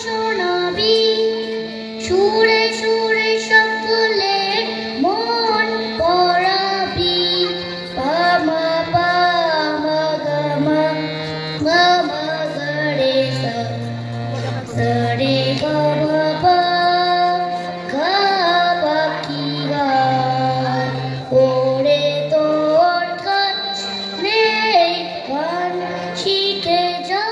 শোনাবি সুরে সুরে সকলে মন পড়াবি পামা পামা গামা গামা গরে সা সরে গামা পা গা বাকি গা ওরে তোর কাছ নেই গান শিখে যা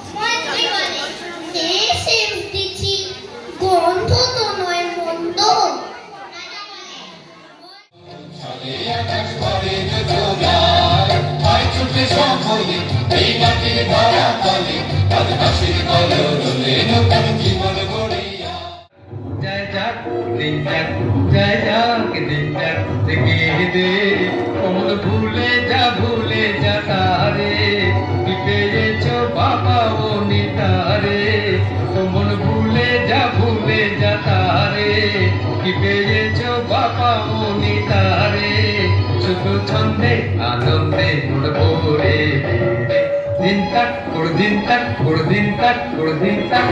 One এই মাটির ধরা তলে আজ হাসির কলরলে নতুন জীবন গড়িয়া জয় যাক দিন যাক জয় যাক দিন যাক থেকে দে কমল ভুলে যা তারে কি পেয়েছো বাবা ও নিতারে কমল ভুলে যা তারে কি পেয়েছো বাবা ও নিতারে শুধু ছন্দে আনন্দে উড়বো রে দিন তাক দিন তাক দিন তাক